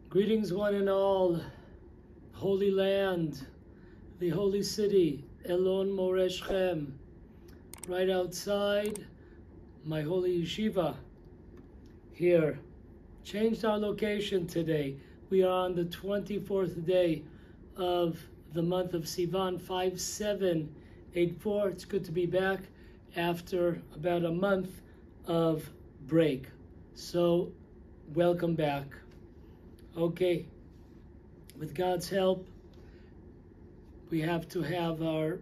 Greetings, one and all. Holy land, the holy city, Elon Moreh Shechem. Right outside my holy yeshiva here. Changed our location today. We are on the 24th day of the month of Sivan, 5784. It's good to be back after about a month of break. So, welcome back. Okay, with God's help, we have to have our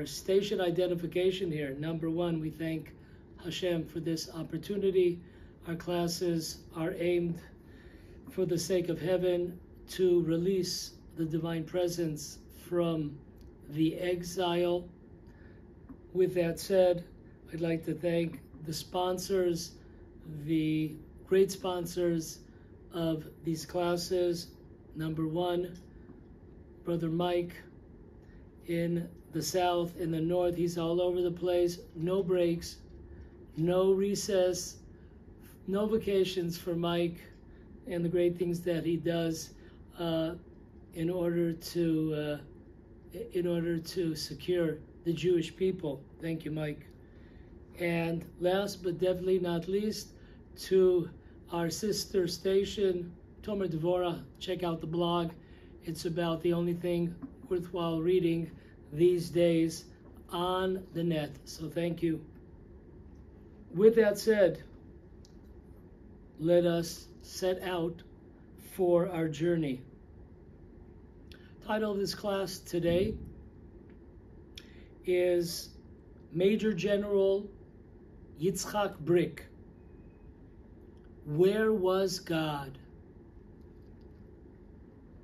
station identification here. Number one, we thank Hashem for this opportunity. Our classes are aimed, for the sake of heaven, to release the divine presence from the exile. With that said, I'd like to thank the sponsors, the great sponsors of these classes. Number one, Brother Mike in the south, in the north. He's all over the place. No breaks, no recess, no vacations for Mike and the great things that he does in order to secure the Jewish people. Thank you, Mike. And last but definitely not least, to our sister station, Tomer Devorah. Check out the blog. It's about the only thing worthwhile reading these days on the net. So thank you. With that said, let us set out for our journey. Title of this class today is Major General Yitzhak Brik. Where was God?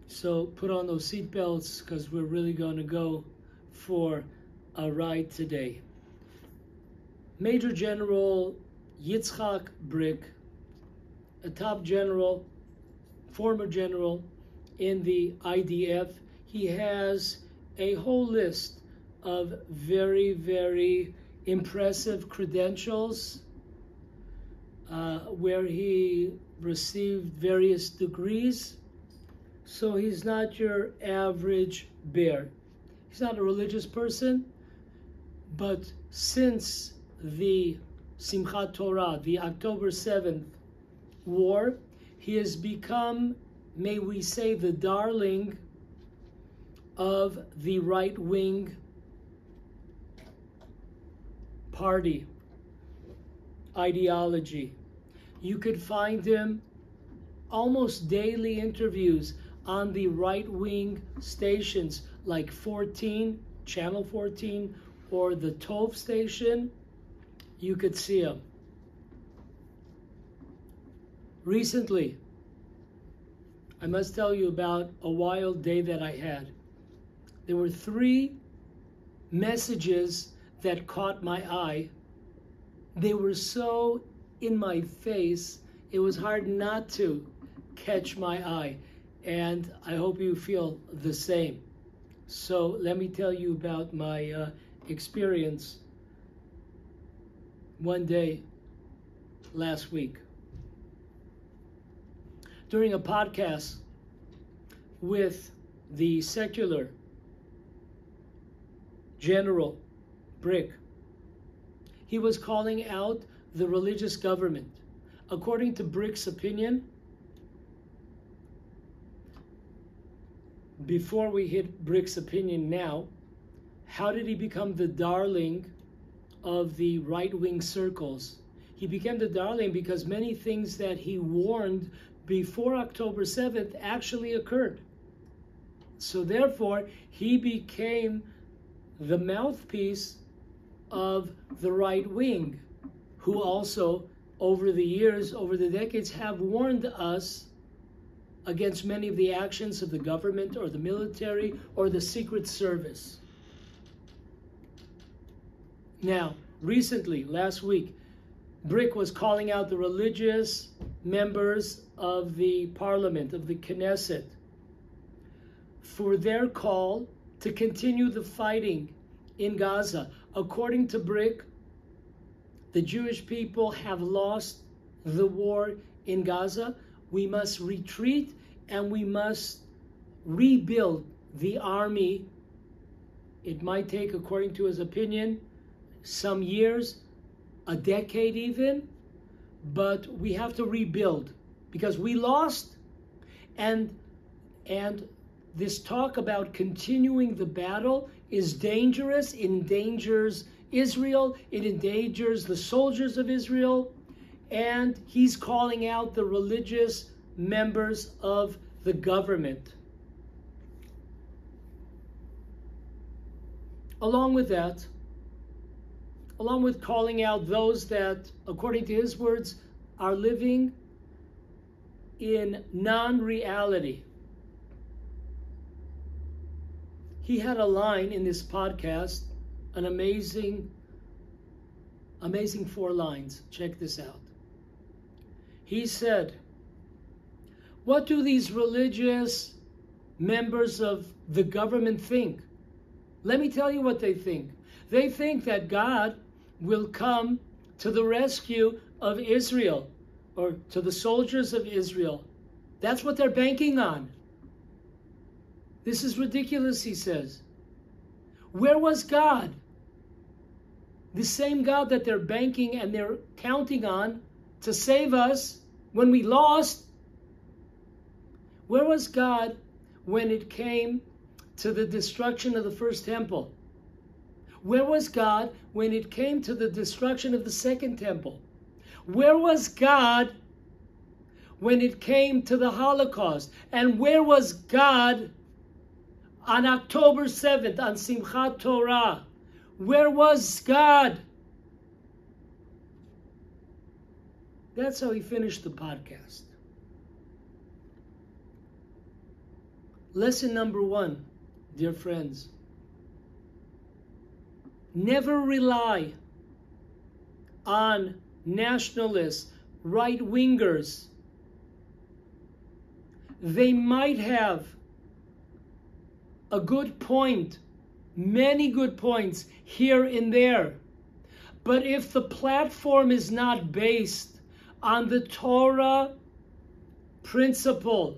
So put on those seatbelts because we're really going to go for a ride today. Major General Yitzhak Brik, a top general, former general in the IDF. He has a whole list of very, very impressive credentials where he received various degrees. So he's not your average bear. He's not a religious person, but since the Simchat Torah, the October 7th war, he has become, may we say, the darling of the right-wing party ideology. You could find him almost daily interviews on the right-wing stations like 14, Channel 14, or the Tov station. You could see him. Recently, I must tell you about a wild day that I had. There were 3 messages that caught my eye. They were so in my face, it was hard not to catch my eye. And I hope you feel the same. So let me tell you about my experience one day last week. During a podcast with the secular General Brik, he was calling out the religious government. According to Brik's opinion, before we hit Brik's opinion now, how did he become the darling of the right-wing circles? He became the darling because many things that he warned before October 7th actually occurred. So therefore, he became the mouthpiece of the right wing, who also, over the years, over the decades, have warned us against many of the actions of the government or the military or the Secret Service. Now, recently, last week, Brik was calling out the religious members of the parliament, of the Knesset, for their call to continue the fighting in Gaza. According to Brik, the Jewish people have lost the war in Gaza. We must retreat, and we must rebuild the army. It might take, according to his opinion, some years, a decade even, but we have to rebuild because we lost. And this talk about continuing the battle is dangerous. It endangers Israel. It endangers the soldiers of Israel. And he's calling out the religious members of the government. Along with that, along with calling out those that, according to his words, are living in non-reality. He had a line in this podcast, an amazing 4 lines. Check this out. He said, what do these religious members of the government think? Let me tell you what they think. They think that God will come to the rescue of Israel, or to the soldiers of Israel. That's what they're banking on. This is ridiculous, he says. Where was God? The same God that they're banking and they're counting on to save us when we lost. Where was God when it came to the destruction of the first temple? Where was God when it came to the destruction of the second temple? Where was God when it came to the Holocaust? And where was God on October 7th, on Simchat Torah? Where was God? That's how he finished the podcast. Lesson number 1, dear friends. Never rely on nationalists, right-wingers. They might have a good point, many good points here and there. But if the platform is not based on the Torah principle,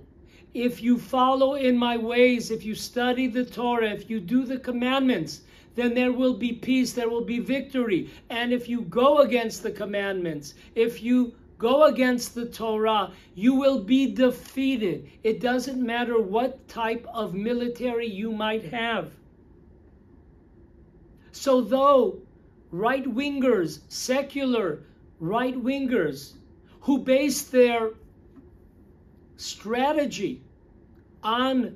if you follow in my ways, if you study the Torah, if you do the commandments, then there will be peace, there will be victory. And if you go against the commandments, if you go against the Torah, you will be defeated. It doesn't matter what type of military you might have. So though right-wingers, secular right-wingers, who base their strategy on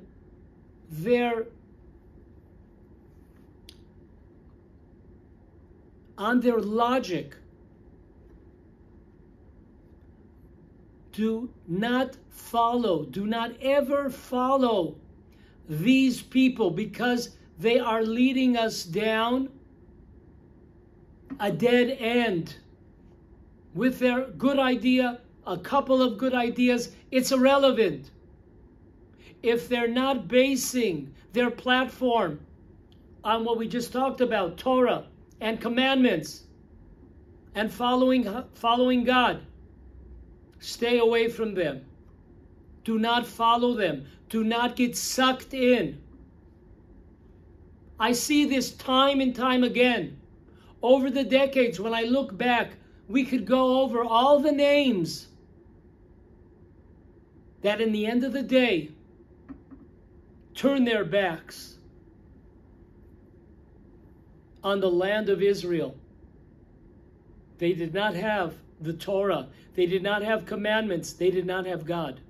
their logic, do not ever follow these people, because they are leading us down a dead end. With their good idea, a couple of good ideas, it's irrelevant. If they're not basing their platform on what we just talked about, Torah and commandments, and following God, stay away from them. Do not follow them. Do not get sucked in. I see this time and time again. Over the decades, when I look back, we could go over all the names that in the end of the day turn their backs on the land of Israel. They did not have the Torah. They did not have commandments. They did not have God.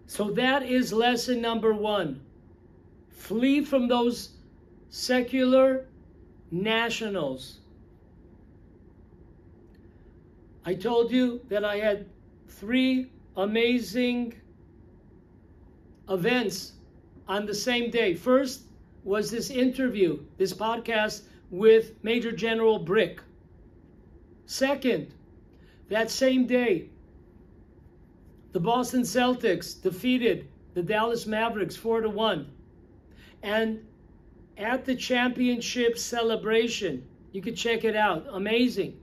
So that is lesson number 1. Flee from those secular nationals. I told you that I had 3 amazing events on the same day. First was this interview, this podcast with Major General Brick. Second, that same day, the Boston Celtics defeated the Dallas Mavericks 4-1. And at the championship celebration, you can check it out, amazing.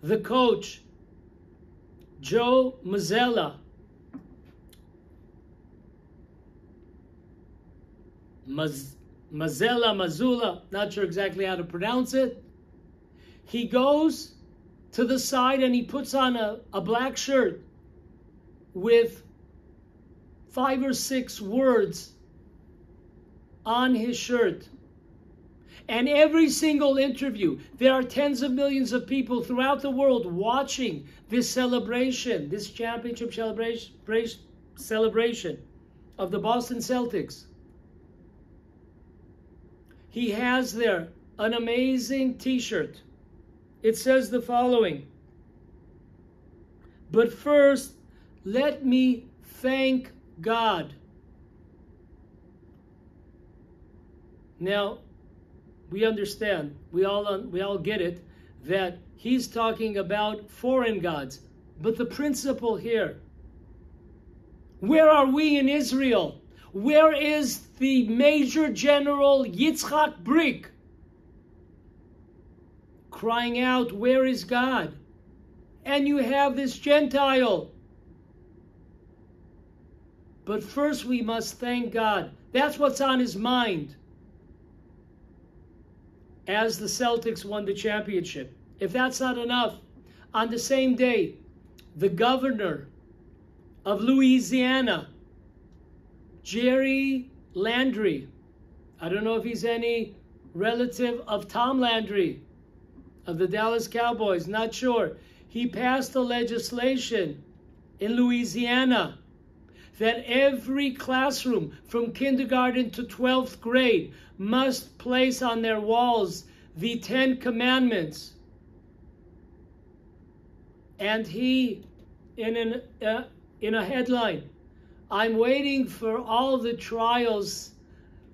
The coach Joe Mazzulla. Mazzulla, not sure exactly how to pronounce it. He goes to the side and he puts on a black shirt with 5 or 6 words on his shirt. And every single interview, there are tens of millions of people throughout the world watching this celebration, this championship celebration of the Boston Celtics. He has there an amazing t-shirt. It says the following: "But first, let me thank God." Now, we understand, we all get it, that he's talking about foreign gods. But the principle here, where are we in Israel? Where is the Major General Yitzhak Brik crying out, where is God? And you have this Gentile. But first we must thank God. That's what's on his mind as the Celtics won the championship. If that's not enough, on the same day, the governor of Louisiana, Jerry Landry, I don't know if he's any relative of Tom Landry of the Dallas Cowboys, not sure. He passed a legislation in Louisiana that every classroom from kindergarten to 12th grade must place on their walls the 10 Commandments. And he, in a headline, "I'm waiting for all the trials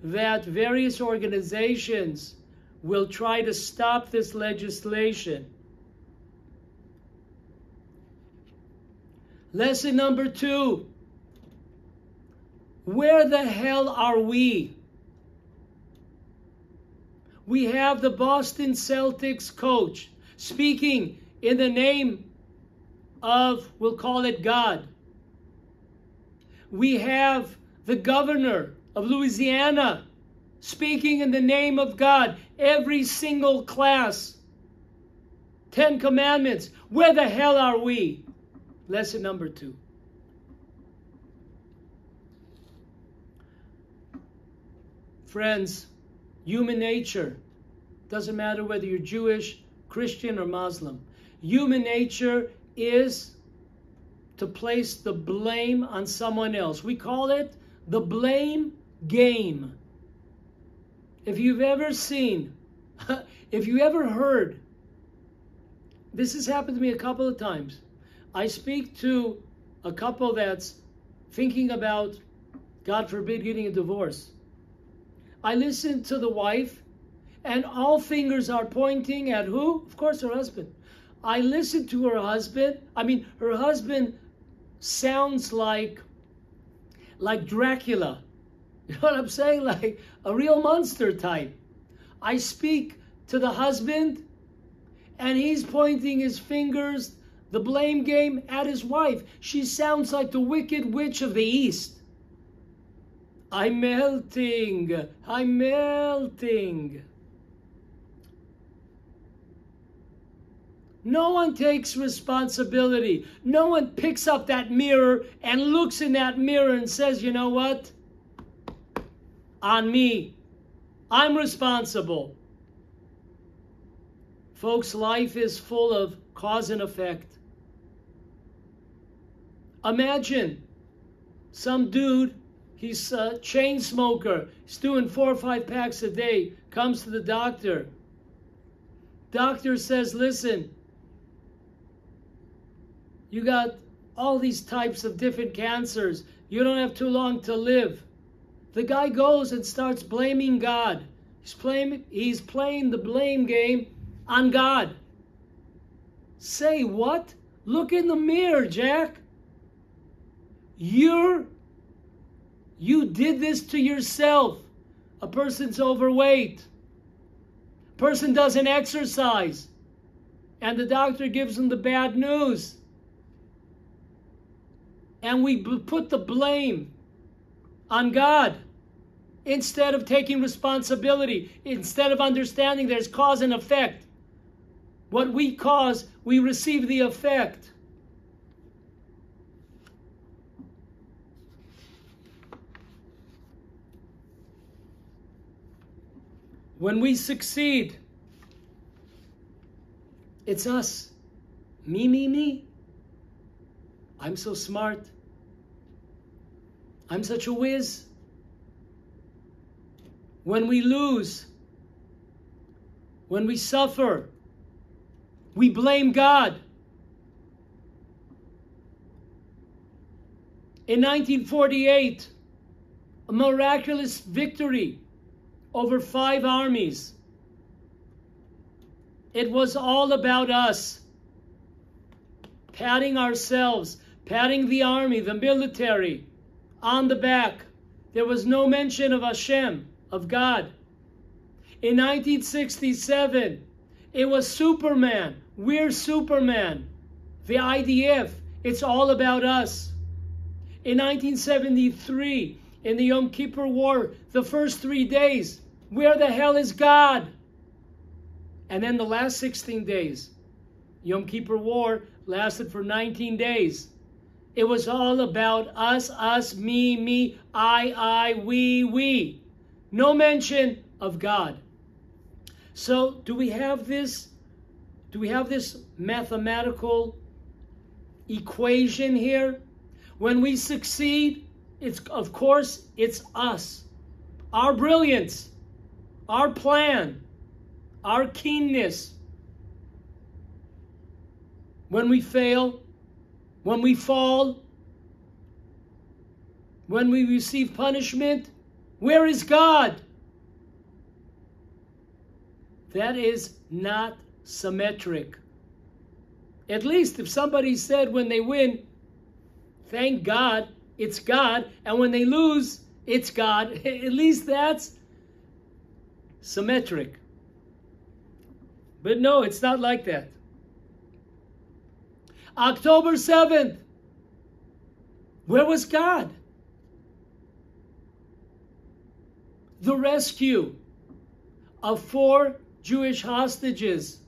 that various organizations will try to stop this legislation." Lesson number 2. Where the hell are we? We have the Boston Celtics coach speaking in the name of, we'll call it God. We have the governor of Louisiana speaking in the name of God. Every single class, 10 Commandments. Where the hell are we? Lesson number 2. Friends, human nature, doesn't matter whether you're Jewish, Christian, or Muslim. Human nature is to place the blame on someone else. We call it the blame game. If you've ever seen, if you ever heard, this has happened to me a couple of times. I speak to a couple that's thinking about, God forbid, getting a divorce. I listen to the wife, and all fingers are pointing at who? Of course, her husband. I listen to her husband. Her husband sounds like Dracula. You know what I'm saying? Like a real monster type. I speak to the husband, and he's pointing his fingers, the blame game, at his wife. She sounds like the Wicked Witch of the East. I'm melting. I'm melting. No one takes responsibility. No one picks up that mirror and looks in that mirror and says, you know what? On me. I'm responsible. Folks, life is full of cause and effect. Imagine some dude, he's a chain smoker, he's doing 4 or 5 packs a day, comes to the doctor. Doctor says, listen, you got all these types of different cancers. You don't have too long to live. The guy goes and starts blaming God. He's playing the blame game on God. Say what? Look in the mirror, Jack. You did this to yourself. A person's overweight. Person doesn't exercise. And the doctor gives him the bad news. and we put the blame on God instead of taking responsibility, instead of understanding there's cause and effect. What we cause, we receive the effect. When we succeed, it's us. Me, me, me. I'm so smart. I'm such a whiz. When we lose, when we suffer, we blame God. In 1948, a miraculous victory over 5 armies. It was all about us. Patting ourselves, patting the army, the military on the back. There was no mention of Hashem, of God. In 1967, it was Superman. We're Superman. The IDF, it's all about us. In 1973, in the Yom Kippur War, the first 3 days, where the hell is God? And then the last 16 days, Yom Kippur War lasted for 19 days. It was all about us, me, I, we. No mention of God. So do we have this mathematical equation here? When we succeed, of course it's us. Our brilliance, our plan, our keenness. When we fail, when we fall, when we receive punishment, where is God? That is not symmetric. At least if somebody said when they win, thank God, it's God, and when they lose, it's God, at least that's symmetric. But no, it's not like that. October 7th, where was God? The rescue of 4 Jewish hostages,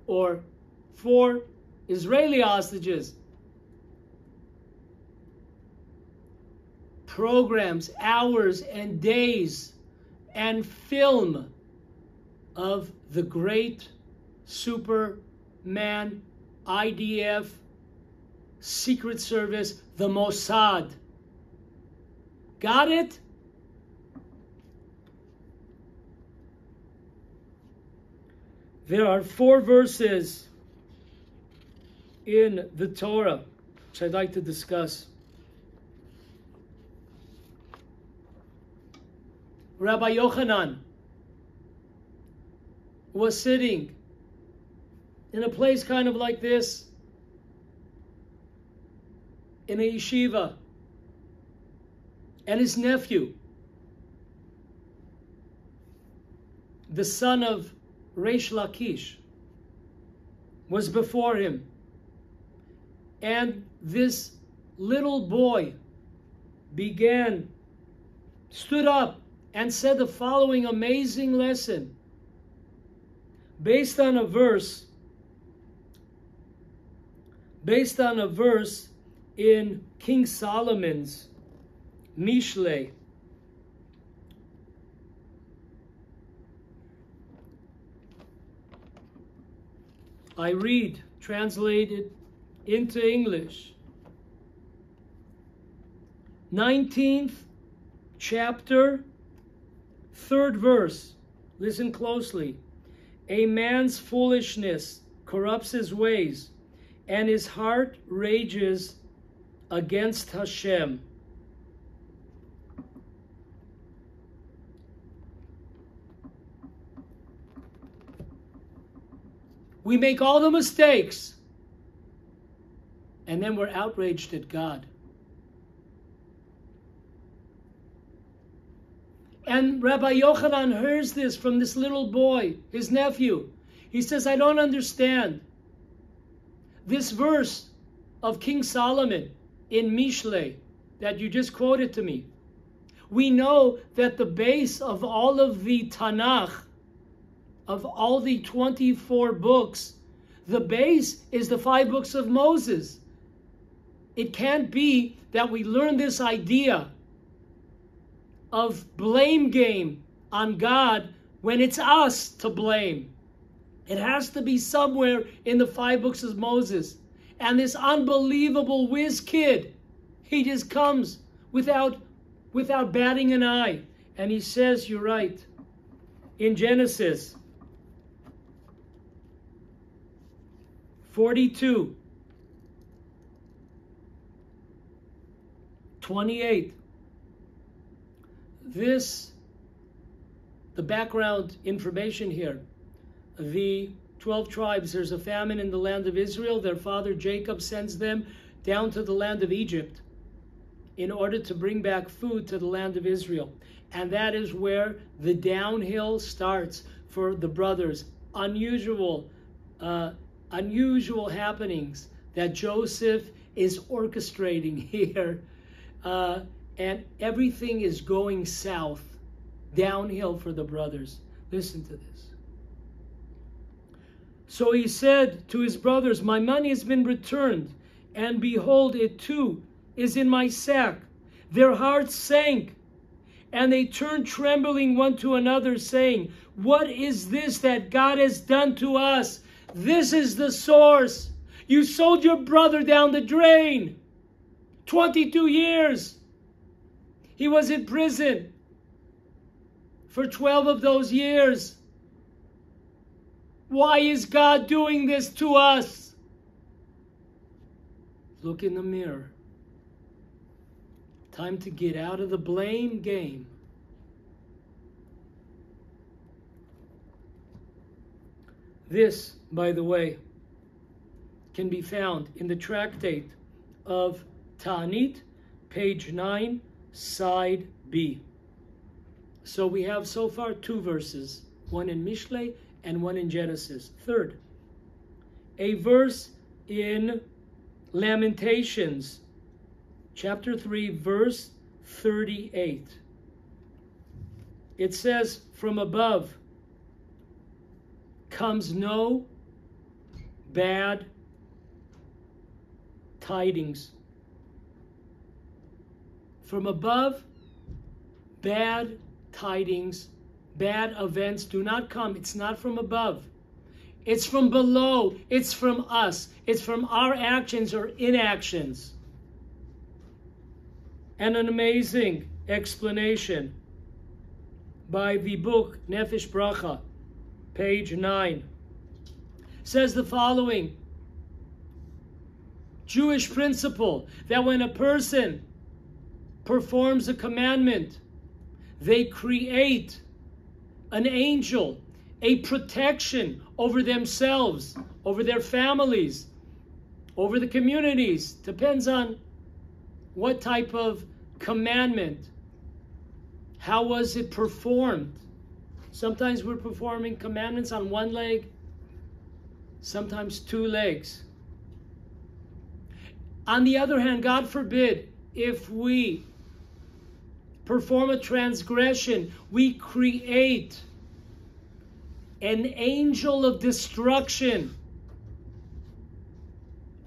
or 4 Israeli hostages. Programs, hours and days, and film of the great Superman, IDF, Secret Service, the Mossad. Got it? There are 4 verses in the Torah which I'd like to discuss. Rabbi Yochanan was sitting in a place kind of like this, in a yeshiva, and his nephew, the son of Reish Lakish, was before him. And this little boy stood up and said the following amazing lesson based on a verse in King Solomon's Mishlei. I read, translated into English. 19th chapter, 3rd verse. Listen closely. A man's foolishness corrupts his ways, and his heart rages against Hashem. We make all the mistakes, and then we're outraged at God. And Rabbi Yochanan hears this from this little boy, his nephew. He says, I don't understand. This verse of King Solomon, in Mishle that you just quoted to me, we know that the base of all of the Tanakh, of all the 24 books, the base is the 5 books of Moses. It can't be that we learn this idea of blame game on God when it's us to blame. It has to be somewhere in the 5 books of Moses. And this unbelievable whiz kid, he just comes without batting an eye. And he says, you're right. In Genesis 42, 28. The background information here. The 12 tribes, there's a famine in the land of Israel. Their father Jacob sends them down to the land of Egypt in order to bring back food to the land of Israel. And that is where the downhill starts for the brothers. Unusual happenings that Joseph is orchestrating here. And everything is going south, downhill for the brothers. Listen to this. So he said to his brothers, my money has been returned, and behold, it too is in my sack. Their hearts sank, and they turned trembling one to another, saying, what is this that God has done to us? This is the source. You sold your brother down the drain. 22 years. He was in prison for 12 of those years. Why is God doing this to us? Look in the mirror. Time to get out of the blame game. This, by the way, can be found in the tractate of Ta'anit, page 9, side B. So we have so far 2 verses, one in Mishle and one in Genesis. Third, a verse in Lamentations, chapter 3, verse 38. It says, from above comes no bad tidings. From above, bad tidings, bad events do not come. It's not from above. It's from below. It's from us. It's from our actions or inactions. And an amazing explanation by the book Nefesh Bracha, page 9, says the following. Jewish principle that when a person performs a commandment, they create an angel, a protection over themselves, over their families, over the communities. Depends on what type of commandment. How was it performed? Sometimes we're performing commandments on one leg, sometimes 2 legs. On the other hand, God forbid, if we perform a transgression, we create an angel of destruction.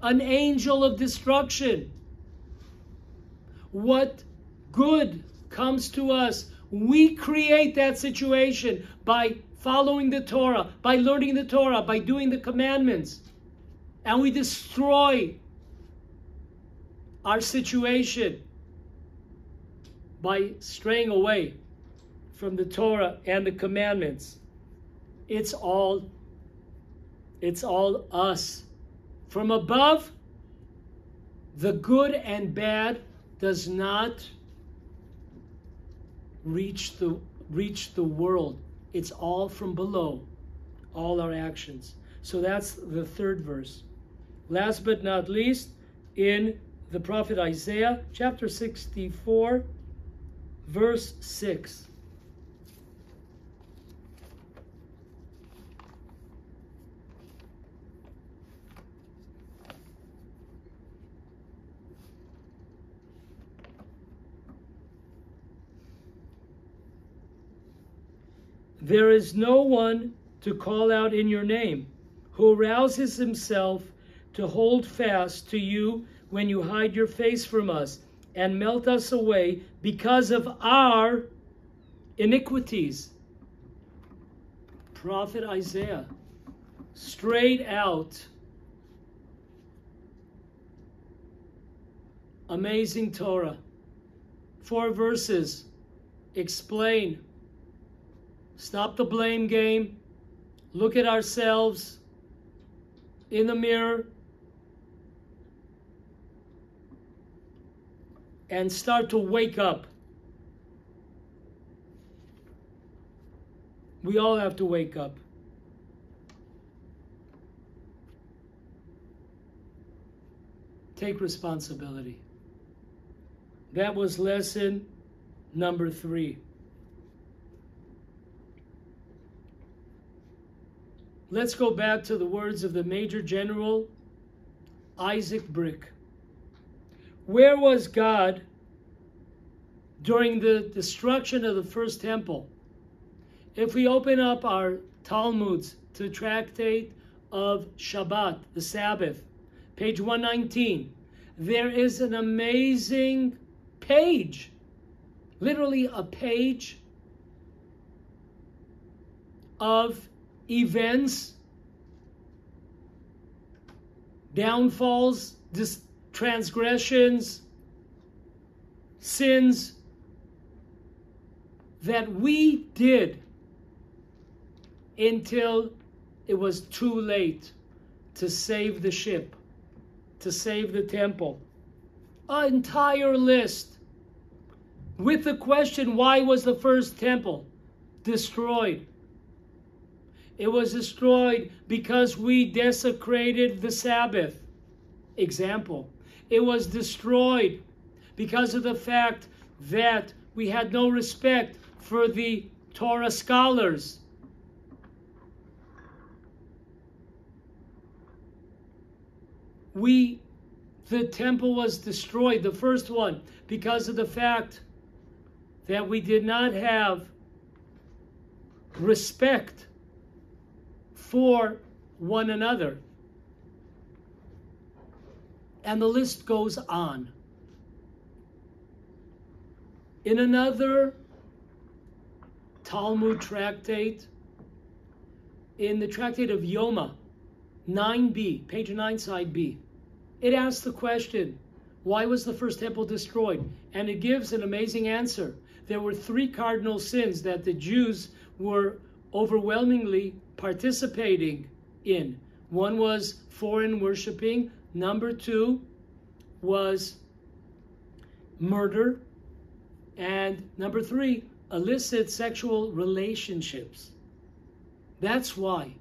An angel of destruction. What good comes to us, we create that situation by following the Torah, by learning the Torah, by doing the commandments. And we destroy our situation by straying away from the Torah and the commandments. It's all us. From above, the good and bad does not reach the world. It's all from below, all our actions. So that's the 3rd verse. Last but not least, in the prophet Isaiah, chapter 64, verse 6. There is no one to call out in your name, who arouses himself to hold fast to you when you hide your face from us and melt us away because of our iniquities. Prophet Isaiah, straight out. Amazing Torah. 4 verses. Explain. Stop the blame game. Look at ourselves in the mirror and start to wake up. We all have to wake up. Take responsibility. That was lesson number 3. Let's go back to the words of the Major General Isaac Brick. Where was God during the destruction of the first temple? If we open up our Talmuds to Tractate of Shabbat, the Sabbath, page 119, there is an amazing page, literally a page of events, downfalls, transgressions, sins that we did until it was too late to save the ship, to save the temple. An entire list with the question, why was the first temple destroyed? It was destroyed because we desecrated the Sabbath. Example. It was destroyed because of the fact that we had no respect for the Torah scholars. The temple was destroyed, the first one, because of the fact that we did not have respect for one another. And the list goes on. In another Talmud tractate, in the tractate of Yoma, 9b, page 9, side B, it asks the question, why was the first temple destroyed? And it gives an amazing answer. There were 3 cardinal sins that the Jews were overwhelmingly participating in. One was foreign worshiping. Number 2 was murder. And number 3, illicit sexual relationships. That's why.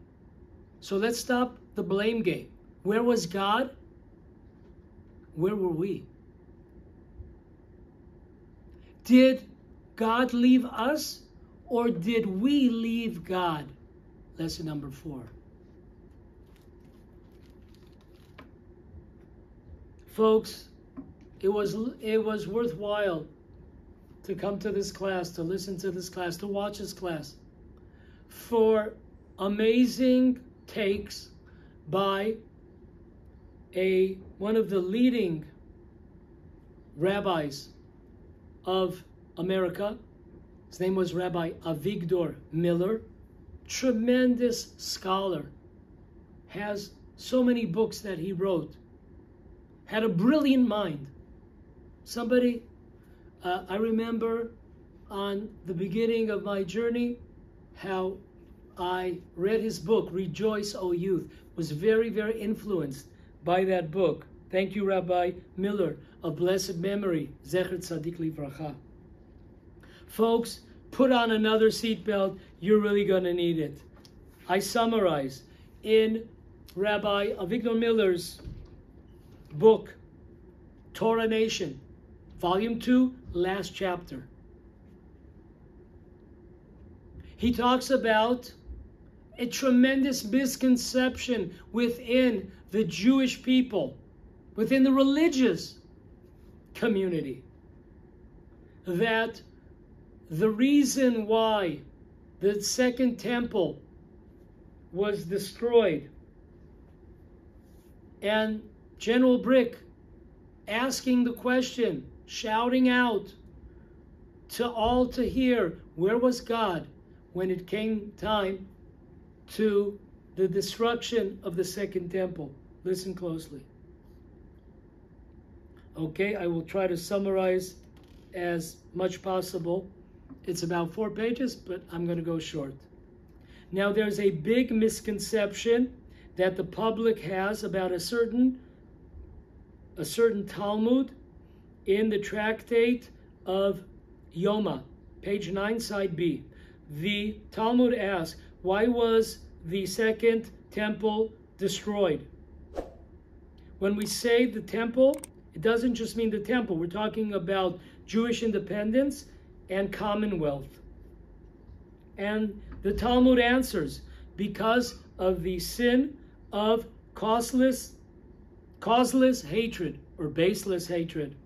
So let's stop the blame game. Where was God? Where were we? Did God leave us, or did we leave God? Lesson number 4. Folks, it was worthwhile to come to this class, to listen to this class, to watch this class, for amazing takes by one of the leading rabbis of America. His name was Rabbi Avigdor Miller. Tremendous scholar. Has so many books that he wrote. Had a brilliant mind. Somebody, I remember on the beginning of my journey, how I read his book, Rejoice, O Youth. Was very, very influenced by that book. Thank you, Rabbi Miller, of blessed memory, Zecher Tzadik Livracha. Folks, put on another seatbelt. You're really going to need it. I summarize in Rabbi Avigdor Miller's book, Torah Nation, Volume 2, last chapter. He talks about a tremendous misconception within the Jewish people, within the religious community, that the reason why the second temple was destroyed, and General Brick asking the question, shouting out to all to hear, where was God when it came time to the destruction of the second temple? Listen closely. Okay, I will try to summarize as much possible. It's about 4 pages, but I'm going to go short. Now, there's a big misconception that the public has about a certain Talmud in the tractate of Yoma, page 9, side B. The Talmud asks, why was the second temple destroyed? When we say the temple, it doesn't just mean the temple. We're talking about Jewish independence and commonwealth. And the Talmud answers, because of the sin of causeless hatred or baseless hatred.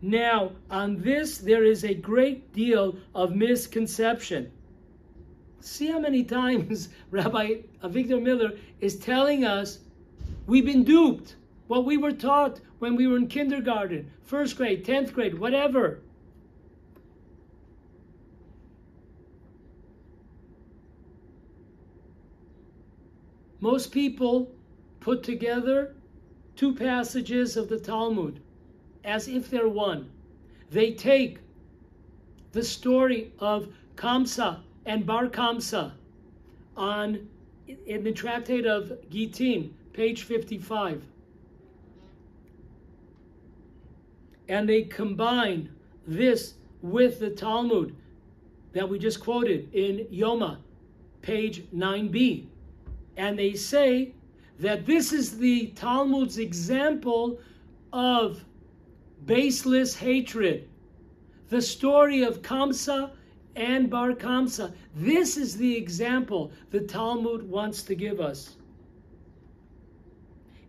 Now, on this, there is a great deal of misconception. See how many times Rabbi Avigdor Miller is telling us we've been duped. What we were taught when we were in kindergarten, 1st grade, 10th grade, whatever. Most people put together 2 passages of the Talmud as if they're one. They take the story of Kamsa and Bar Kamsa in the tractate of Gittin, page 55. And they combine this with the Talmud that we just quoted in Yoma, page 9b. And they say that this is the Talmud's example of baseless hatred. The story of Kamsa and Bar Kamsa. This is the example the Talmud wants to give us.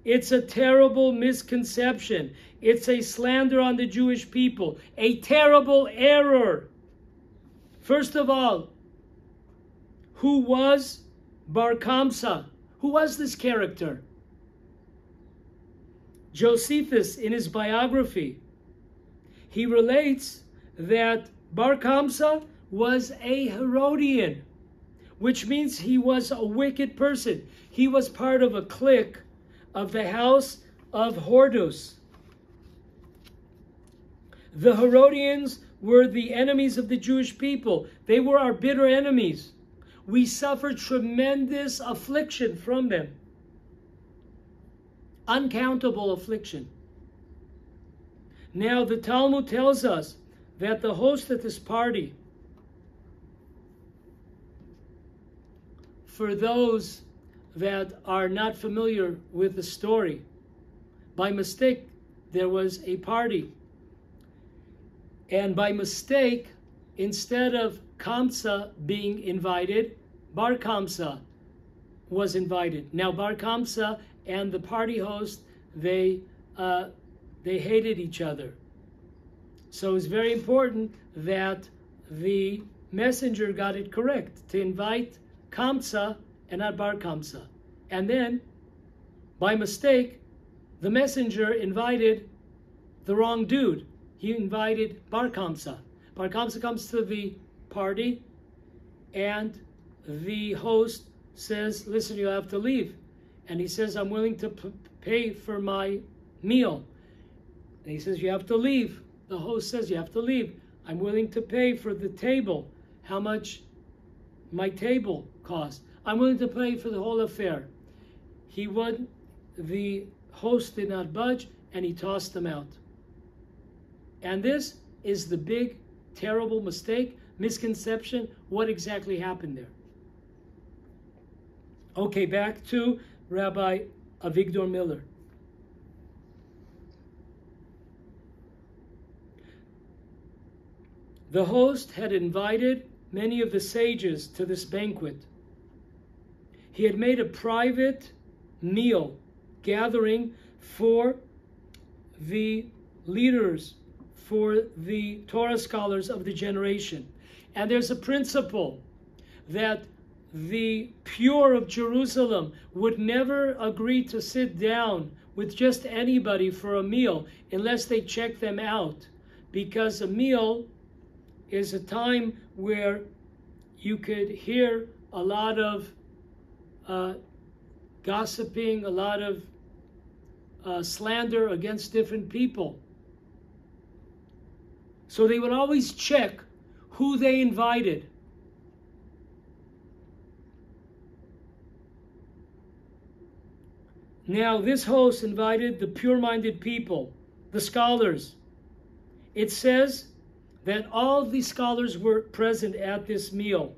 It's a terrible misconception. It's a slander on the Jewish people. A terrible error. First of all, who was Bar Kamsa? Who was this character? Josephus, in his biography, he relates that Bar Kamsa was a Herodian, which means he was a wicked person. He was part of a clique of the house of Hordus. The Herodians were the enemies of the Jewish people. They were our bitter enemies. We suffered tremendous affliction from them. Uncountable affliction. Now, the Talmud tells us that the host at this party, for those that are not familiar with the story, by mistake, there was a party. And by mistake, instead of Kamsa being invited, Bar Kamsa was invited. Now, Bar Kamsa and the party host, they hated each other. So it's very important that the messenger got it correct, to invite Kamsa and not Bar Kamsa. And then, by mistake, the messenger invited the wrong dude. He invited Bar Kamsa. Bar Kamsa comes to the party, and the host says, listen, you have to leave. And he says, I'm willing to pay for my meal. And he says, you have to leave. The host says, you have to leave. I'm willing to pay for the table. How much my table cost? I'm willing to pay for the whole affair. The host did not budge, and he tossed them out. And this is the big, terrible mistake, misconception. What exactly happened there? Okay, back to Rabbi Avigdor Miller. The host had invited many of the sages to this banquet. He had made a private meal gathering for the leaders, for the Torah scholars of the generation. And there's a principle that the pure of Jerusalem would never agree to sit down with just anybody for a meal unless they check them out, because a meal is a time where you could hear a lot of gossiping, a lot of slander against different people. So they would always check who they invited. Now, this host invited the pure-minded people, the scholars. It says that all the scholars were present at this meal.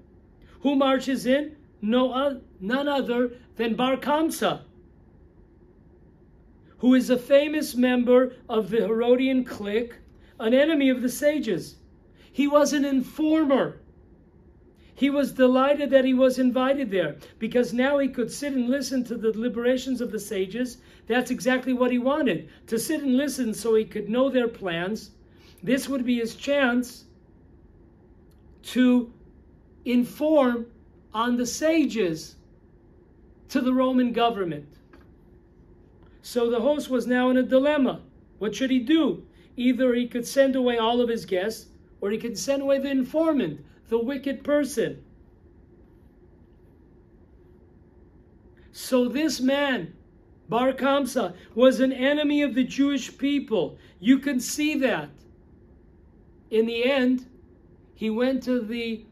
Who marches in? None other than Bar Kamsa, who is a famous member of the Herodian clique, an enemy of the sages. He was an informer. He was delighted that he was invited there, because now he could sit and listen to the deliberations of the sages. That's exactly what he wanted, to sit and listen so he could know their plans. This would be his chance to inform on the sages to the Roman government. So the host was now in a dilemma. What should he do? Either he could send away all of his guests, or he could send away the informant, the wicked person. So this man, Bar Kamsa, was an enemy of the Jewish people. You can see that. In the end, he went to the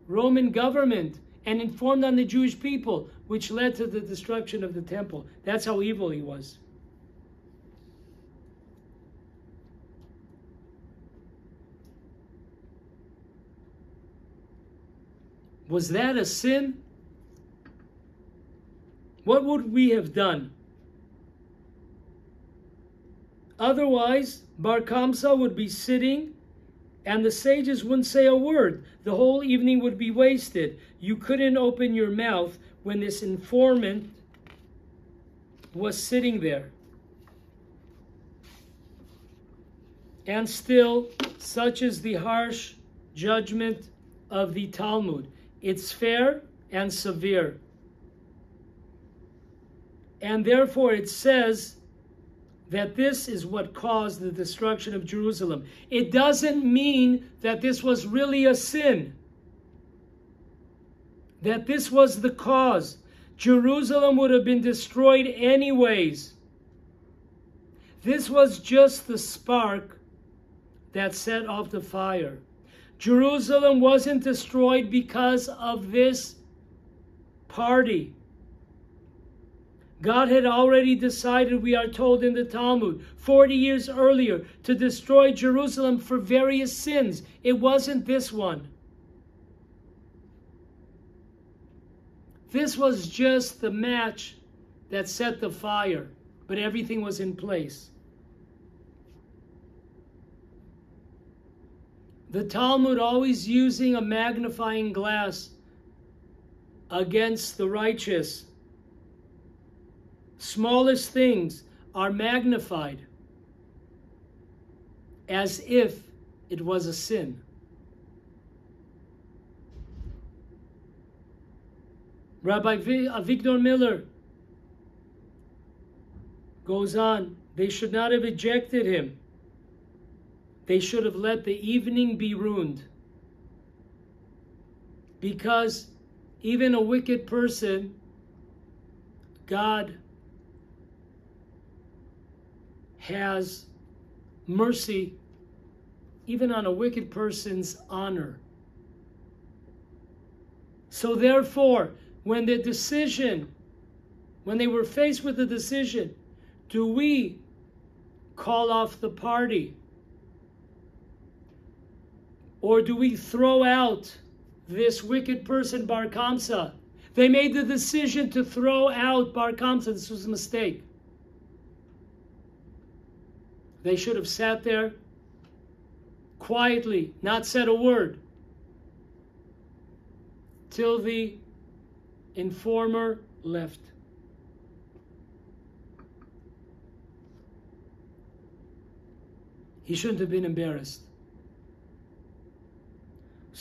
Roman government and informed on the Jewish people, which led to the destruction of the temple. That's how evil he was. Was that a sin? What would we have done? Otherwise, Bar Kamsa would be sitting and the sages wouldn't say a word. The whole evening would be wasted. You couldn't open your mouth when this informant was sitting there. And still, such is the harsh judgment of the Talmud. It's fair and severe. And therefore it says that this is what caused the destruction of Jerusalem. It doesn't mean that this was really a sin, that this was the cause. Jerusalem would have been destroyed anyways. This was just the spark that set off the fire. Jerusalem wasn't destroyed because of this party. God had already decided, we are told in the Talmud, 40 years earlier, to destroy Jerusalem for various sins. It wasn't this one. This was just the match that set the fire, but everything was in place. The Talmud always using a magnifying glass against the righteous. Smallest things are magnified as if it was a sin. Rabbi Avigdor Miller goes on, they should not have ejected him. They should have let the evening be ruined. Because even a wicked person, God has mercy even on a wicked person's honor. So therefore, when they were faced with the decision, do we call off the party? Or do we throw out this wicked person, Bar Kamsa? They made the decision to throw out Bar Kamsa. This was a mistake. They should have sat there quietly, not said a word, till the informer left. He shouldn't have been embarrassed.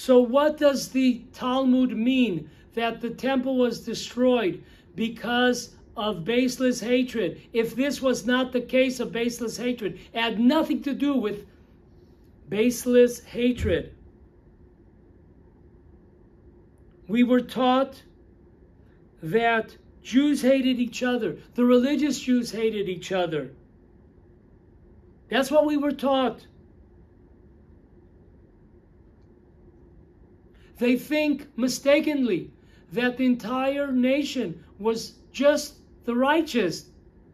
So what does the Talmud mean that the temple was destroyed because of baseless hatred? If this was not the case of baseless hatred, it had nothing to do with baseless hatred. We were taught that Jews hated each other. The religious Jews hated each other. That's what we were taught. They think mistakenly that the entire nation was just the righteous.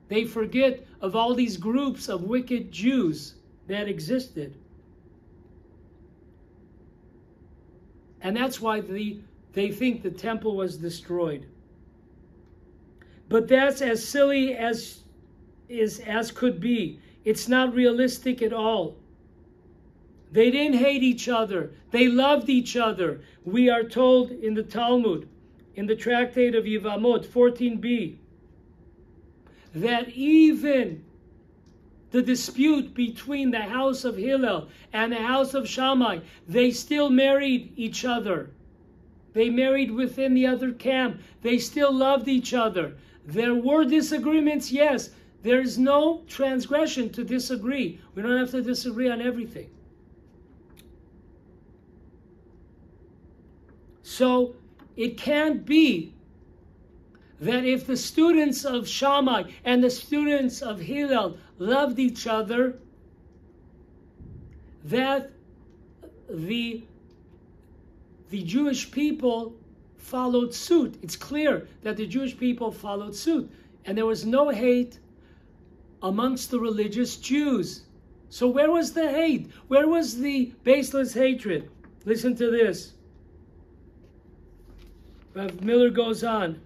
They forget of all these groups of wicked Jews that existed. And that's why they think the temple was destroyed. But that's as silly as could be. It's not realistic at all. They didn't hate each other. They loved each other. We are told in the Talmud, in the Tractate of Yevamot 14b, that even the dispute between the house of Hillel and the house of Shammai, they still married each other. They married within the other camp. They still loved each other. There were disagreements, yes. There is no transgression to disagree. We don't have to disagree on everything. So it can't be that if the students of Shammai and the students of Hillel loved each other, that the Jewish people followed suit. It's clear that the Jewish people followed suit. And there was no hate amongst the religious Jews. So where was the hate? Where was the baseless hatred? Listen to this. Rav Miller goes on.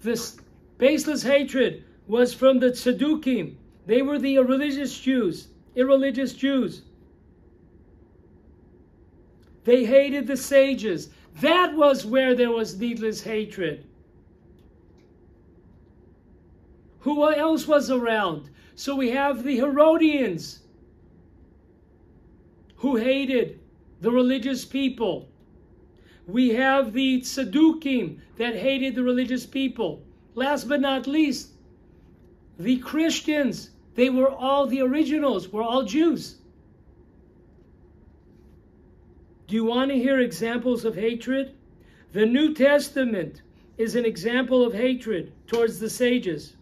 This baseless hatred was from the Tzedukim. They were the religious Jews, irreligious Jews. They hated the sages. That was where there was needless hatred. Who else was around? So we have the Herodians, who hated the religious people. We have the Tzedukim that hated the religious people. Last but not least, the Christians. They were all the originals, were all Jews. Do you want to hear examples of hatred? The New Testament is an example of hatred towards the sages.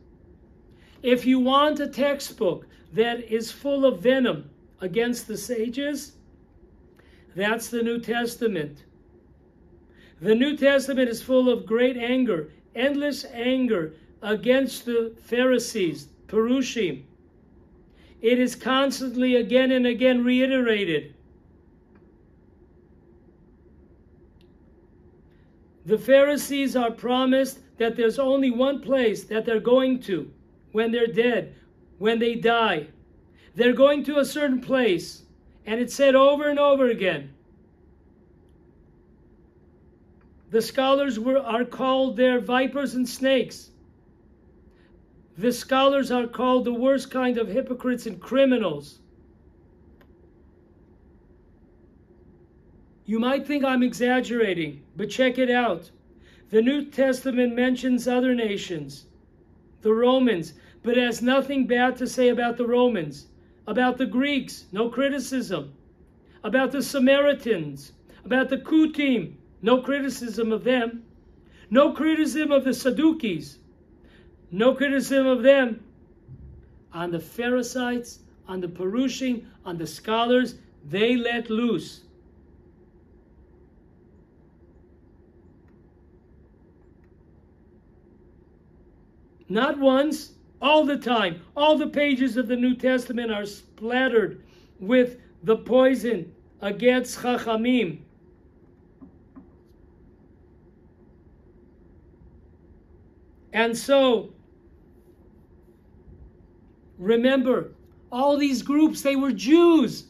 If you want a textbook that is full of venom against the sages, that's the New Testament. The New Testament is full of great anger, endless anger against the Pharisees, Perushim. It is constantly again and again reiterated. The Pharisees are promised that there's only one place that they're going to when they're dead, when they die. They're going to a certain place, and it's said over and over again. The scholars are called their vipers and snakes. The scholars are called the worst kind of hypocrites and criminals. You might think I'm exaggerating, but check it out. The New Testament mentions other nations, the Romans, but it has nothing bad to say about the Romans. About the Greeks, no criticism. About the Samaritans, about the Kutim, no criticism of them. No criticism of the Sadducees. No criticism of them. On the Pharisees, on the Perushim, on the scholars, they let loose. Not once, all the time. All the pages of the New Testament are splattered with the poison against Chachamim. And so, remember, all these groups, they were Jews.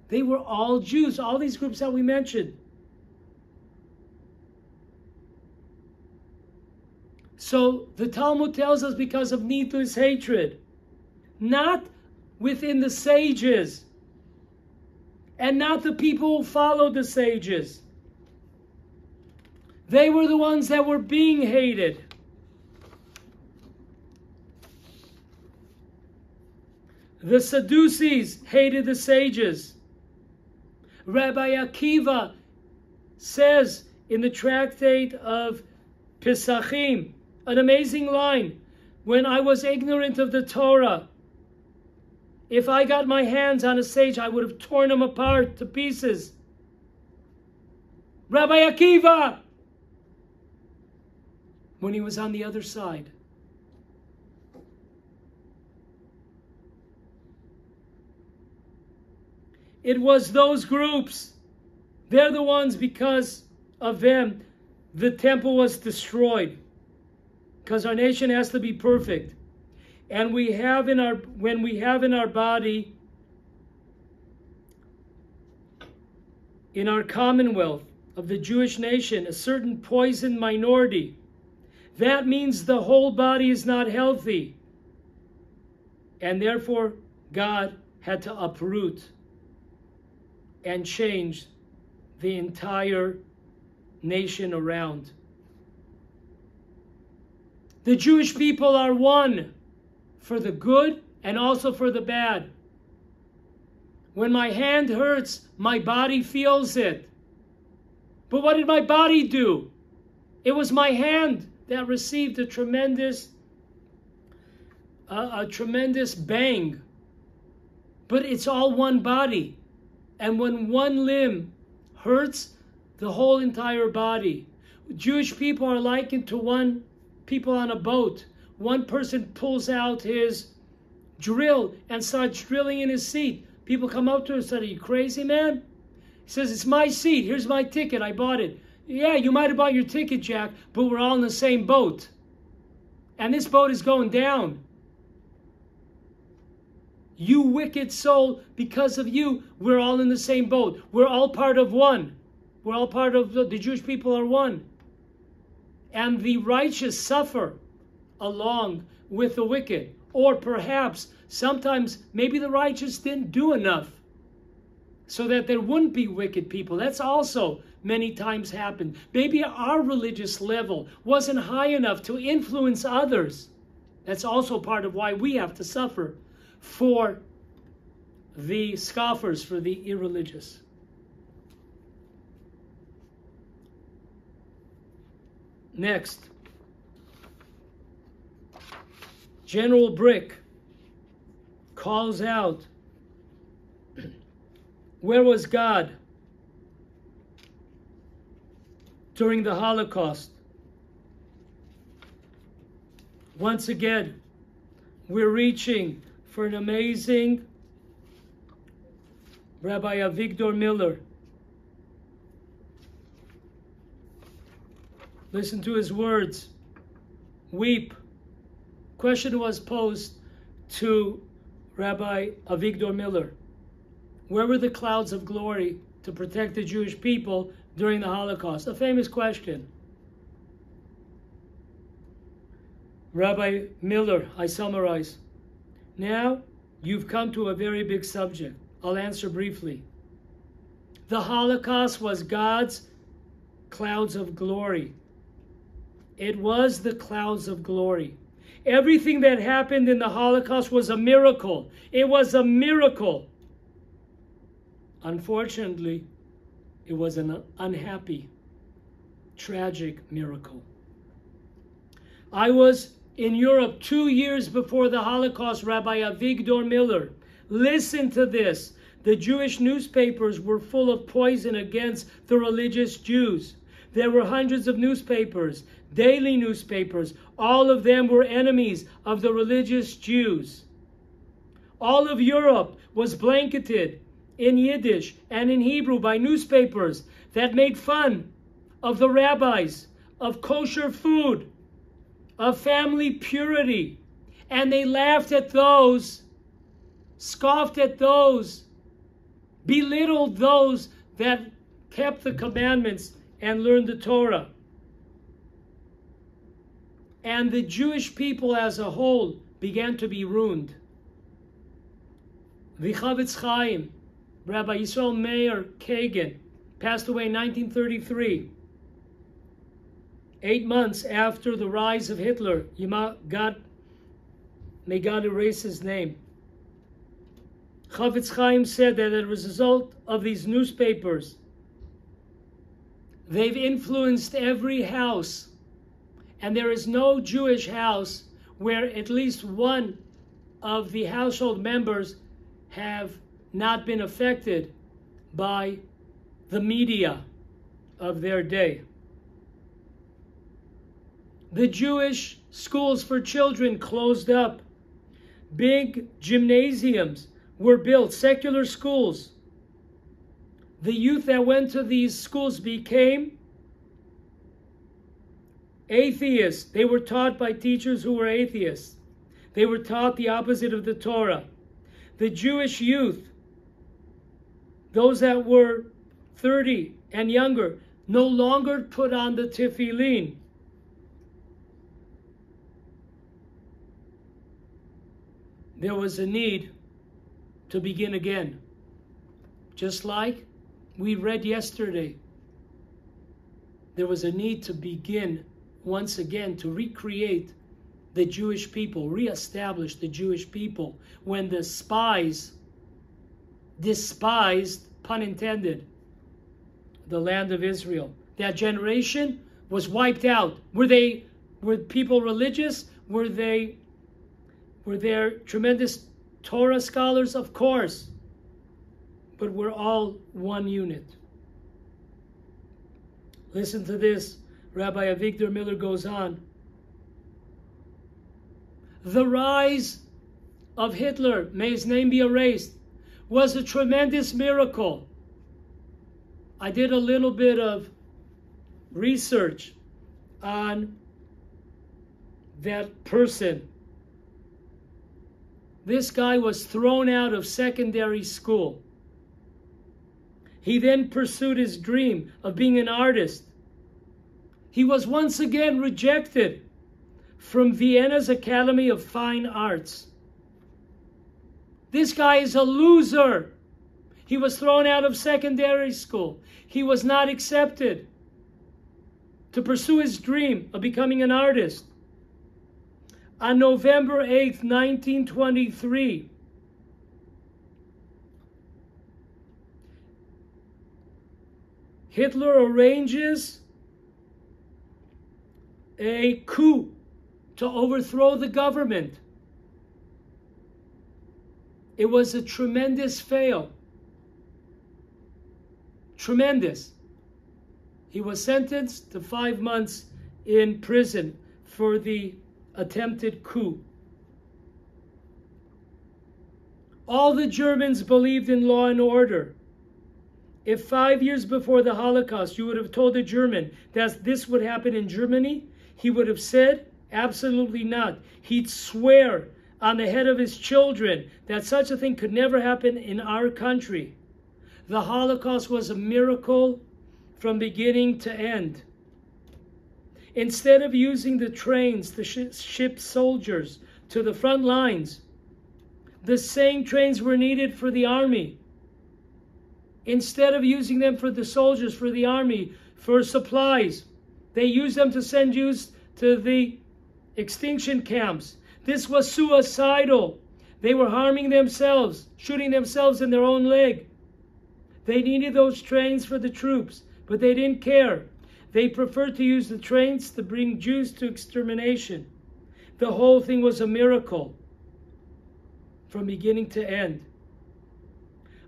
They were all Jews, all these groups that we mentioned. So the Talmud tells us because of needless hatred, not within the sages, and not the people who followed the sages. They were the ones that were being hated. The Sadducees hated the sages. Rabbi Akiva says in the tractate of Pesachim, an amazing line, when I was ignorant of the Torah, if I got my hands on a sage, I would have torn him apart to pieces. Rabbi Akiva, when he was on the other side. It was those groups. They're the ones, because of them, the temple was destroyed. Because our nation has to be perfect. And we have in our, when we have in our body, in our commonwealth of the Jewish nation, a certain poisoned minority, that means the whole body is not healthy. And therefore, God had to uproot and change the entire nation around. The Jewish people are one for the good and also for the bad. When my hand hurts, my body feels it. But what did my body do? It was my hand that received a tremendous bang. But it's all one body. And when one limb hurts, the whole entire body. Jewish people are likened to one people on a boat. One person pulls out his drill and starts drilling in his seat. People come up to him and say, "Are you crazy, man?" He says, "It's my seat. Here's my ticket. I bought it." "Yeah, you might have bought your ticket, Jack, but we're all in the same boat. And this boat is going down. You wicked soul, because of you, we're all in the same boat. We're all part of one. We're all part of the Jewish people are one. And the righteous suffer along with the wicked. Or perhaps, sometimes, maybe the righteous didn't do enough so that there wouldn't be wicked people. That's also many times happened. Maybe our religious level wasn't high enough to influence others. That's also part of why we have to suffer for the scoffers, for the irreligious. Next, General Brick calls out, where was God during the Holocaust? Once again, we're reaching for an amazing Rabbi Avigdor Miller. Listen to his words. Weep. Question was posed to Rabbi Avigdor Miller. Where were the clouds of glory to protect the Jewish people during the Holocaust? A famous question. Rabbi Miller, I summarize. Now, you've come to a very big subject. I'll answer briefly. The Holocaust was God's clouds of glory. It was the clouds of glory. Everything that happened in the Holocaust was a miracle. It was a miracle. Unfortunately, it was an unhappy, tragic miracle. I was in Europe 2 years before the Holocaust, Rabbi Avigdor Miller. Listen to this. The Jewish newspapers were full of poison against the religious Jews. There were hundreds of newspapers, daily newspapers. All of them were enemies of the religious Jews. All of Europe was blanketed in Yiddish and in Hebrew by newspapers that made fun of the rabbis, of kosher food, of family purity. And they laughed at those, scoffed at those, belittled those that kept the commandments and learned the Torah. And the Jewish people as a whole began to be ruined. The Chofetz Chaim, Rabbi Yisrael Meir Kagan, passed away in 1933. 8 months after the rise of Hitler. May God erase his name. Chofetz Chaim said that as a result of these newspapers, they've influenced every house, and there is no Jewish house where at least one of the household members have not been affected by the media of their day. The Jewish schools for children closed up. Big gymnasiums were built, secular schools. The youth that went to these schools became atheists. They were taught by teachers who were atheists. They were taught the opposite of the Torah. The Jewish youth, those that were 30 and younger, no longer put on the tefillin. There was a need to begin again. Just like we read yesterday, there was a need to begin once again to recreate the Jewish people, reestablish the Jewish people when the spies despised, pun intended, the land of Israel. That generation was wiped out. Were people religious? Were there tremendous Torah scholars? Of course. But we're all one unit. Listen to this. Rabbi Avigdor Miller goes on. The rise of Hitler, may his name be erased, was a tremendous miracle. I did a little bit of research on that person. This guy was thrown out of secondary school. He then pursued his dream of being an artist. He was once again rejected from Vienna's Academy of Fine Arts. This guy is a loser. He was thrown out of secondary school. He was not accepted to pursue his dream of becoming an artist. On November 8th, 1923, Hitler arranges a coup to overthrow the government. It was a tremendous fail. Tremendous. He was sentenced to 5 months in prison for the attempted coup. All the Germans believed in law and order. If 5 years before the Holocaust you would have told a German that this would happen in Germany, he would have said, absolutely not. He'd swear on the head of his children that such a thing could never happen in our country. The Holocaust was a miracle from beginning to end. Instead of using the trains to ship soldiers to the front lines, the same trains were needed for the army. Instead of using them for the soldiers, for the army, for supplies, they used them to send Jews to the extinction camps. This was suicidal. They were harming themselves, shooting themselves in their own leg. They needed those trains for the troops, but they didn't care. They preferred to use the trains to bring Jews to extermination. The whole thing was a miracle from beginning to end.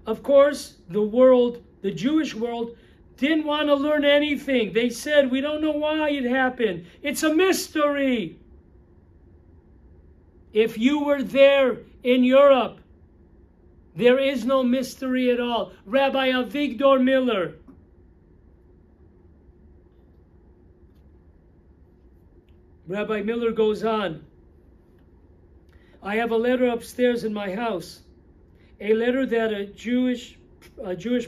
Of course, the world, the Jewish world, didn't want to learn anything. They said, we don't know why it happened. It's a mystery. If you were there in Europe, there is no mystery at all. Rabbi Avigdor Miller. Rabbi Miller goes on. I have a letter upstairs in my house. A letter that a Jewish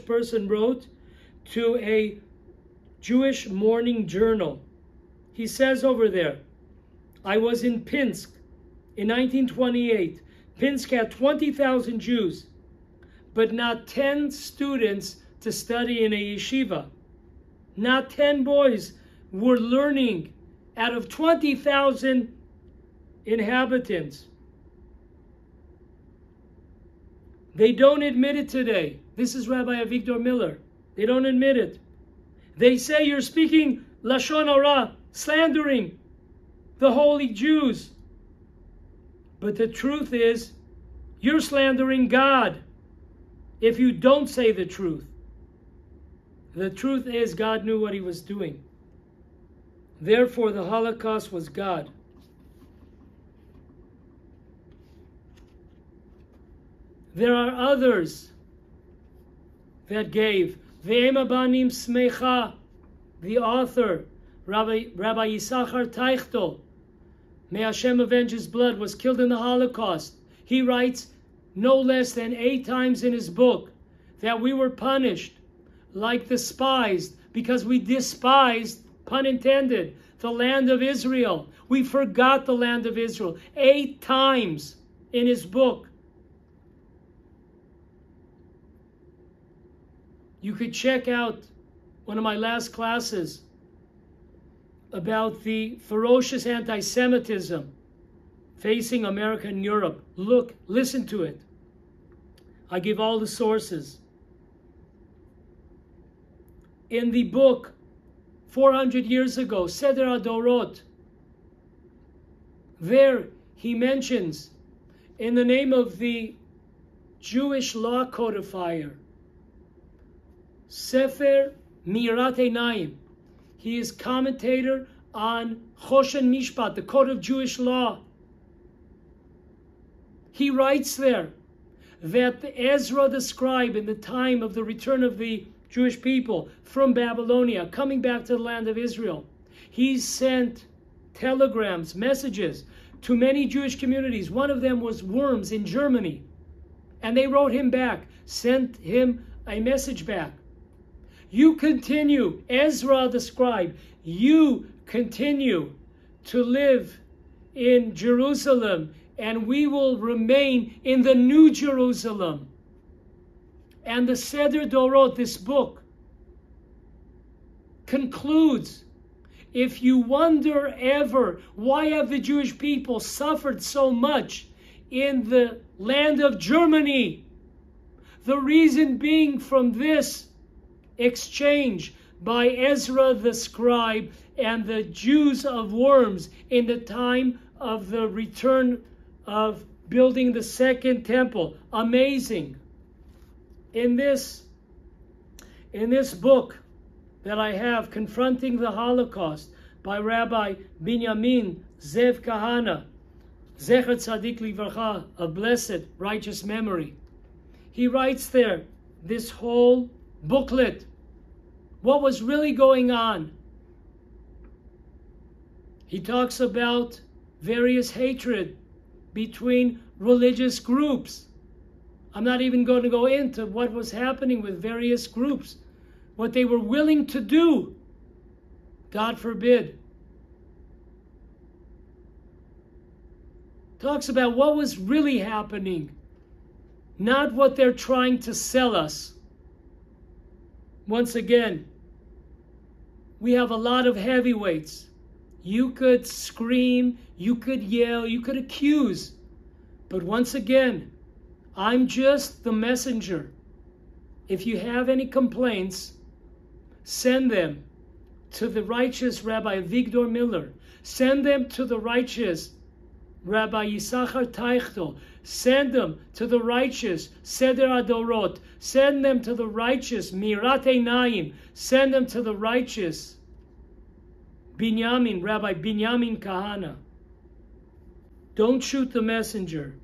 person wrote to a Jewish morning journal. He says over there, I was in Pinsk in 1928. Pinsk had 20,000 Jews. but not 10 students to study in a yeshiva. Not 10 boys were learning out of 20,000 inhabitants. They don't admit it today. This is Rabbi Avigdor Miller. They don't admit it. They say you're speaking Lashon Hara, slandering the holy Jews. But the truth is, you're slandering God if you don't say the truth. The truth is, God knew what he was doing. Therefore, the Holocaust was God. There are others that gave. Ve'em abanim smecha, the author, Rabbi Yisachar Teichtel, may Hashem avenge his blood, was killed in the Holocaust. He writes no less than 8 times in his book that we were punished like despised because we despised, pun intended, the land of Israel. We forgot the land of Israel 8 times in his book. You could check out one of my last classes about the ferocious anti-Semitism facing America and Europe. Look, listen to it. I give all the sources. In the book, 400 years ago, Seder HaDorot, there he mentions, in the name of the Jewish law codifier, Sefer Mirat Einayim. He is commentator on Choshen Mishpat, the code of Jewish law. He writes there that Ezra the scribe, in the time of the return of the Jewish people from Babylonia, coming back to the land of Israel, he sent telegrams, messages to many Jewish communities. One of them was Worms in Germany. And they wrote him back, sent him a message back. You continue, Ezra the scribe, you continue to live in Jerusalem, and we will remain in the New Jerusalem. And the Seder Dorot, this book, concludes, if you wonder ever why have the Jewish people suffered so much in the land of Germany, the reason being from this exchange by Ezra the scribe and the Jews of Worms in the time of the return of building the second temple. Amazing. In this book that I have, Confronting the Holocaust, by Rabbi Binyamin Zev Kahana, Zecher Tzadik Livracha, of blessed righteous memory, he writes there this whole booklet, what was really going on. He talks about various hatred between religious groups. I'm not even going to go into what was happening with various groups, what they were willing to do. God forbid. Talks about what was really happening, not what they're trying to sell us. Once again, we have a lot of heavyweights. You could scream, you could yell, you could accuse. But once again, I'm just the messenger. If you have any complaints, send them to the righteous Rabbi Avigdor Miller. Send them to the righteous Rabbi Yisachar Teichtel. Send them to the righteous Seder HaDorot. Send them to the righteous Mirat Einayim. Send them to the righteous Binyamin, Rabbi Binyamin Kahana. Don't shoot the messenger.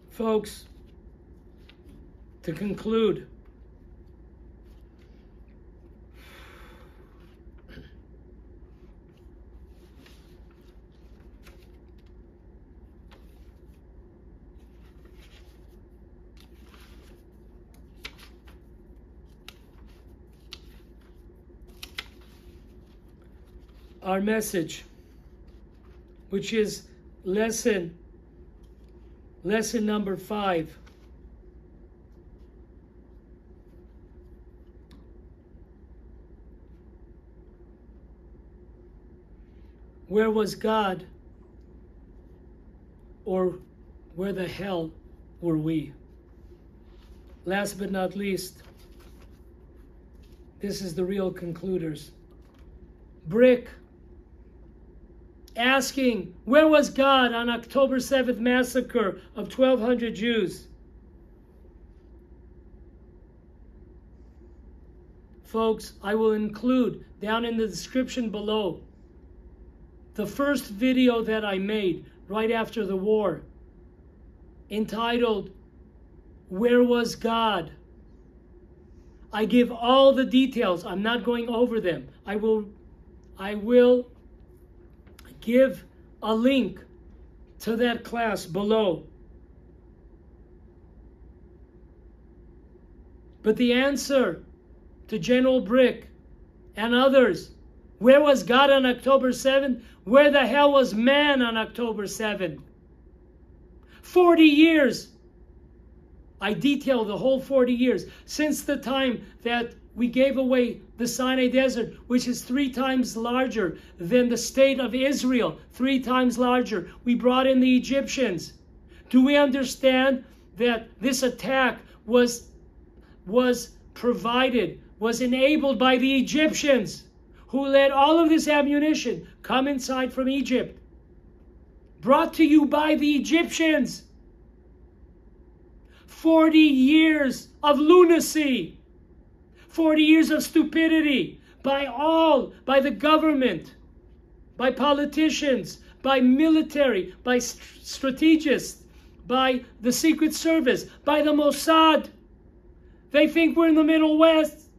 Folks, to conclude, our message, which is lesson number 5. Where was God, or where the hell were we? Last but not least, this is the real concluders. Brick asking, where was God on October 7th massacre of 1,200 Jews? Folks, I will include down in the description below the first video that I made right after the war, entitled, Where Was God? I give all the details. I'm not going over them. I will give a link to that class below. But the answer to General Brick and others, where was God on October 7th? Where the hell was man on October 7th? 40 years. I detail the whole 40 years since the time that we gave away the Sinai Desert, which is 3 times larger than the state of Israel, 3 times larger. We brought in the Egyptians. Do we understand that this attack was provided, was enabled by the Egyptians, who let all of this ammunition come inside from Egypt? Brought to you by the Egyptians. 40 years of lunacy, 40 years of stupidity by the government, by politicians, by military, by strategists, by the Secret Service, by the Mossad. They think we're in the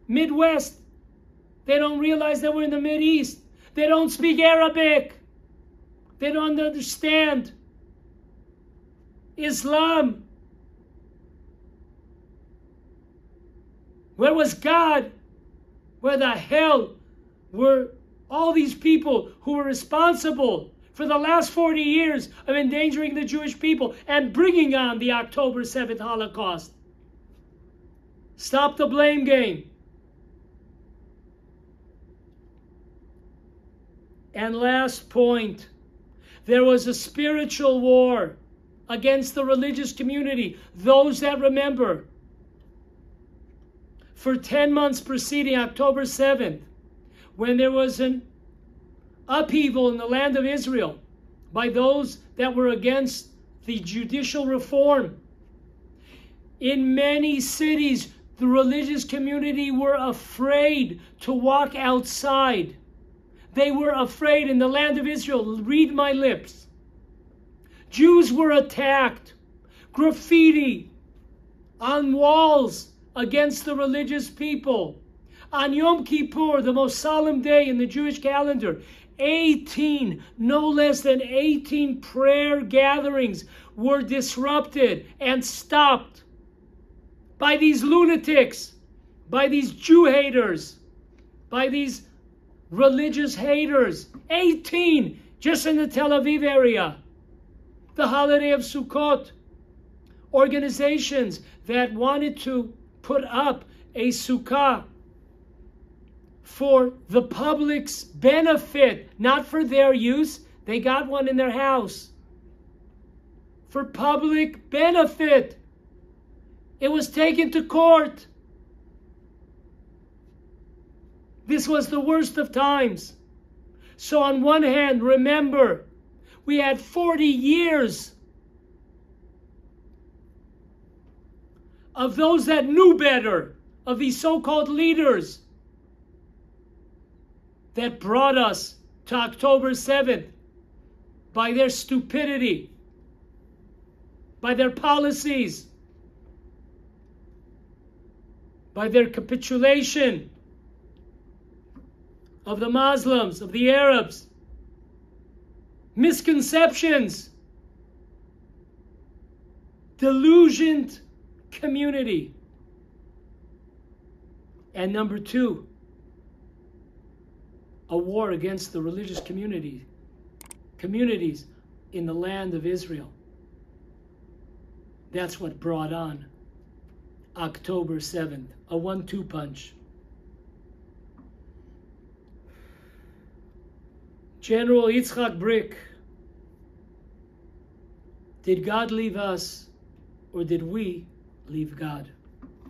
Midwest. They don't realize that we're in the Mideast. They don't speak Arabic. They don't understand Islam. Where was God? Where the hell were all these people who were responsible for the last 40 years of endangering the Jewish people and bringing on the October 7th Holocaust? Stop the blame game. And last point, there was a spiritual war against the religious community. Those that remember, for 10 months preceding October 7th, when there was an upheaval in the land of Israel by those that were against the judicial reform, in many cities, the religious community were afraid to walk outside. They were afraid in the land of Israel. Read my lips. Jews were attacked. Graffiti on walls against the religious people. On Yom Kippur, the most solemn day in the Jewish calendar, 18, no less than 18 prayer gatherings were disrupted and stopped by these lunatics, by these Jew haters, by these religious haters. 18 just in the Tel Aviv area. The holiday of Sukkot. Organizations that wanted to put up a sukkah for the public's benefit, not for their use. They got one in their house. For public benefit. It was taken to court. This was the worst of times. So on one hand, remember, we had 40 years of those that knew better, of these so-called leaders that brought us to October 7th by their stupidity, by their policies, by their capitulation of the Muslims, of the Arabs, misconceptions, delusioned community. And number 2, a war against the religious communities in the land of Israel. That's what brought on October 7th, a 1-2 punch. General Yitzhak Brick, did God leave us, or did we leave God?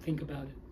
Think about it.